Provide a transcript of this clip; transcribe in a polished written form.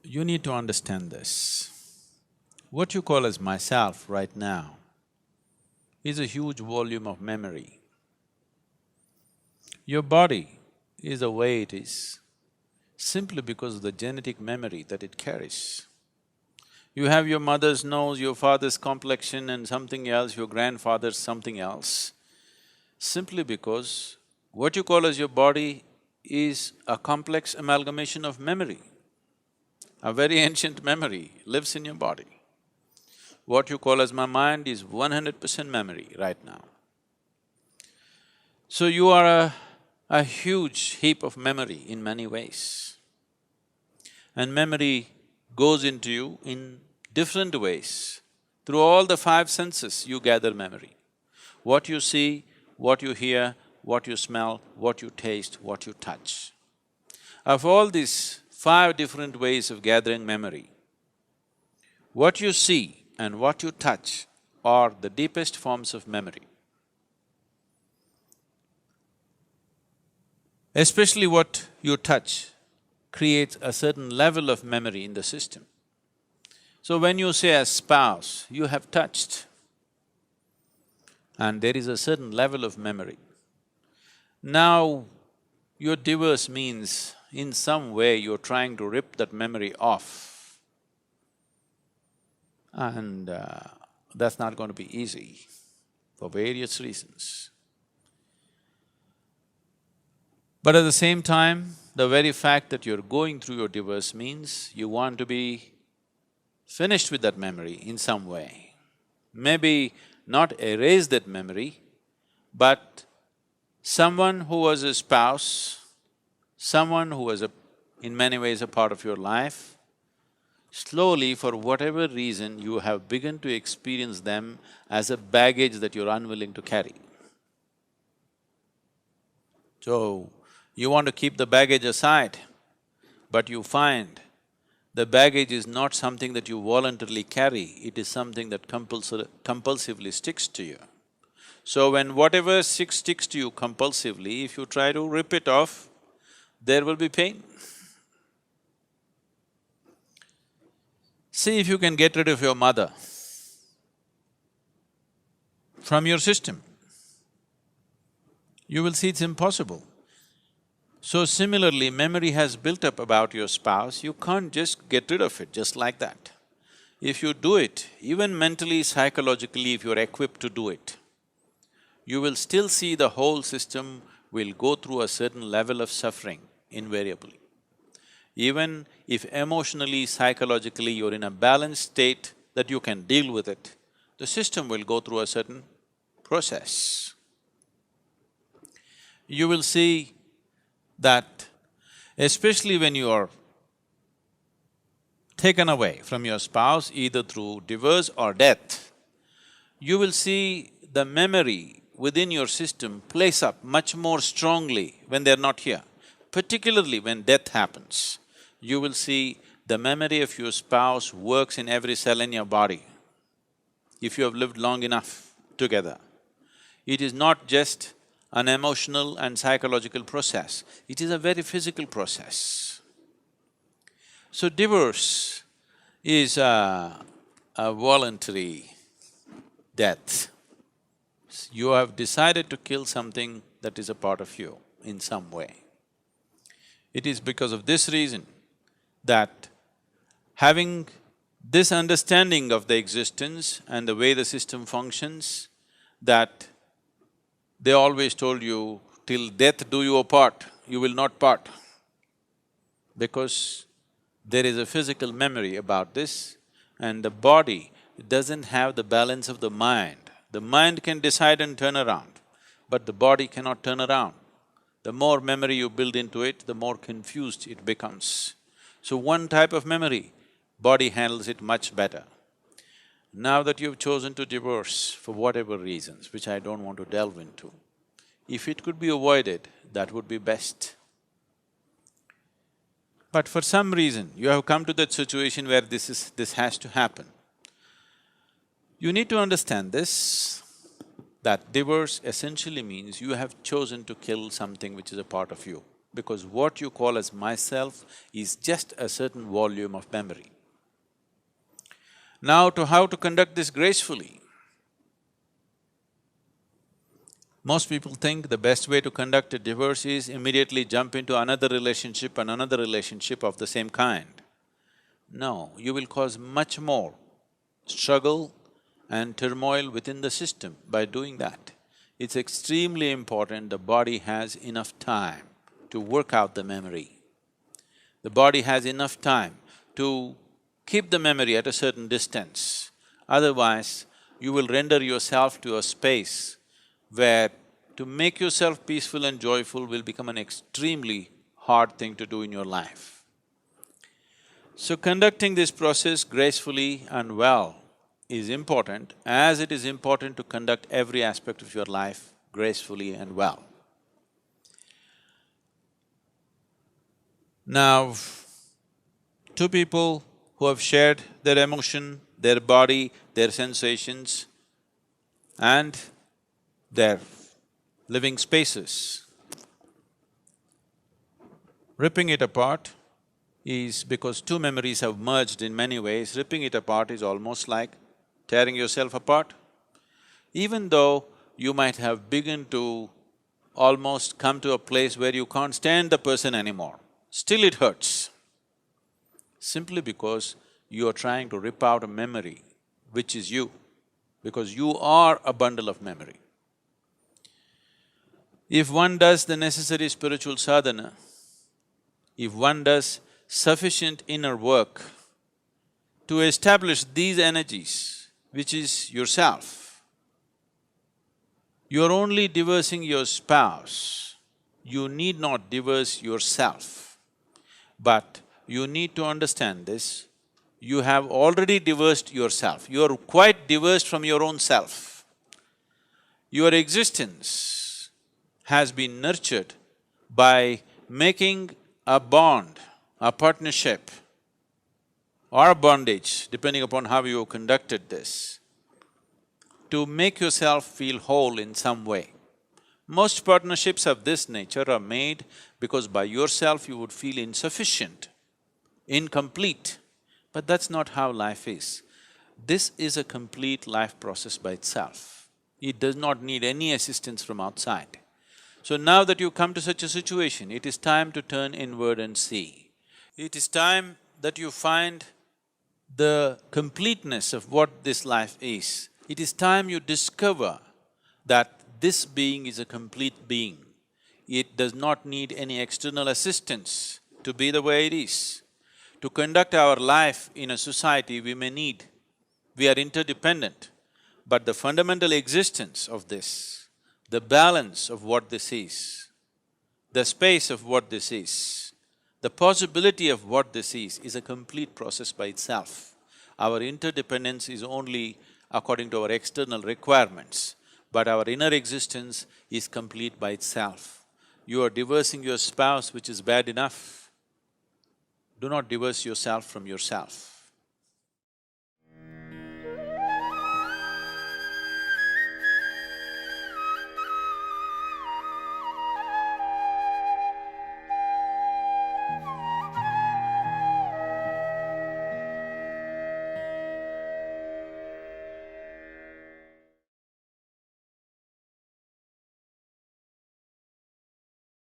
You need to understand this. What you call as myself right now is a huge volume of memory. Your body is the way it is simply because of the genetic memory that it carries. You have your mother's nose, your father's complexion and something else, your grandfather's something else, simply because what you call as your body is a complex amalgamation of memory. A very ancient memory lives in your body. What you call as my mind is 100% memory right now. So you are a huge heap of memory in many ways. And memory goes into you in different ways. Through all the five senses, you gather memory. What you see, what you hear, what you smell, what you taste, what you touch. Of all these five different ways of gathering memory, what you see and what you touch are the deepest forms of memory. Especially what you touch creates a certain level of memory in the system. So when you say a spouse, you have touched, and there is a certain level of memory. Now, your divorce means in some way you're trying to rip that memory off, and that's not going to be easy for various reasons. But at the same time, the very fact that you're going through your divorce means you want to be finished with that memory in some way. Maybe not erase that memory, but someone who was a spouse, someone who was in many ways a part of your life, slowly, for whatever reason, you have begun to experience them as a baggage that you're unwilling to carry. So, you want to keep the baggage aside, but you find the baggage is not something that you voluntarily carry, it is something that compulsively sticks to you. So when whatever sticks to you compulsively, if you try to rip it off, there will be pain. See if you can get rid of your mother from your system. You will see it's impossible. So similarly, memory has built up about your spouse, you can't just get rid of it just like that. If you do it, even mentally, psychologically, if you're equipped to do it, you will still see the whole system will go through a certain level of suffering invariably. Even if emotionally, psychologically you're in a balanced state that you can deal with it, the system will go through a certain process. You will see that especially when you are taken away from your spouse, either through divorce or death, you will see the memory within your system plays up much more strongly when they're not here. Particularly when death happens, you will see the memory of your spouse works in every cell in your body, if you have lived long enough together. It is not just an emotional and psychological process, it is a very physical process. So divorce is a voluntary death. You have decided to kill something that is a part of you in some way. It is because of this reason that having this understanding of the existence and the way the system functions, that they always told you, till death do you apart, you will not part. Because there is a physical memory about this, and the body doesn't have the balance of the mind. The mind can decide and turn around, but the body cannot turn around. The more memory you build into it, the more confused it becomes. So one type of memory, body handles it much better. Now that you've chosen to divorce for whatever reasons, which I don't want to delve into, if it could be avoided, that would be best. But for some reason, you have come to that situation where this has to happen. You need to understand this, that divorce essentially means you have chosen to kill something which is a part of you. because what you call as myself is just a certain volume of memory. Now, to how to conduct this gracefully. Most people think the best way to conduct a divorce is immediately jump into another relationship and another relationship of the same kind. No, you will cause much more struggle and turmoil within the system by doing that. It's extremely important the body has enough time to work out the memory. The body has enough time to keep the memory at a certain distance. Otherwise, you will render yourself to a space where to make yourself peaceful and joyful will become an extremely hard thing to do in your life. So conducting this process gracefully and well is important, as it is important to conduct every aspect of your life gracefully and well. Now, two people who have shared their emotion, their body, their sensations and their living spaces. Ripping it apart is because two memories have merged in many ways. Ripping it apart is almost like tearing yourself apart. Even though you might have begun to almost come to a place where you can't stand the person anymore, still it hurts. Simply because you are trying to rip out a memory which is you, because you are a bundle of memory. If one does the necessary spiritual sadhana, if one does sufficient inner work to establish these energies, which is yourself, you are only divorcing your spouse, you need not divorce yourself. But you need to understand this, you have already divorced yourself, you are quite divorced from your own self. Your existence has been nurtured by making a bond, a partnership or a bondage, depending upon how you conducted this, to make yourself feel whole in some way. Most partnerships of this nature are made because by yourself you would feel insufficient, incomplete, but that's not how life is. This is a complete life process by itself. It does not need any assistance from outside. So now that you come to such a situation, it is time to turn inward and see. It is time that you find the completeness of what this life is. It is time you discover that this being is a complete being. It does not need any external assistance to be the way it is. To conduct our life in a society, we may need, we are interdependent, but the fundamental existence of this, the balance of what this is, the space of what this is, the possibility of what this is a complete process by itself. Our interdependence is only according to our external requirements, but our inner existence is complete by itself. You are divorcing your spouse, which is bad enough. Do not divorce yourself from yourself.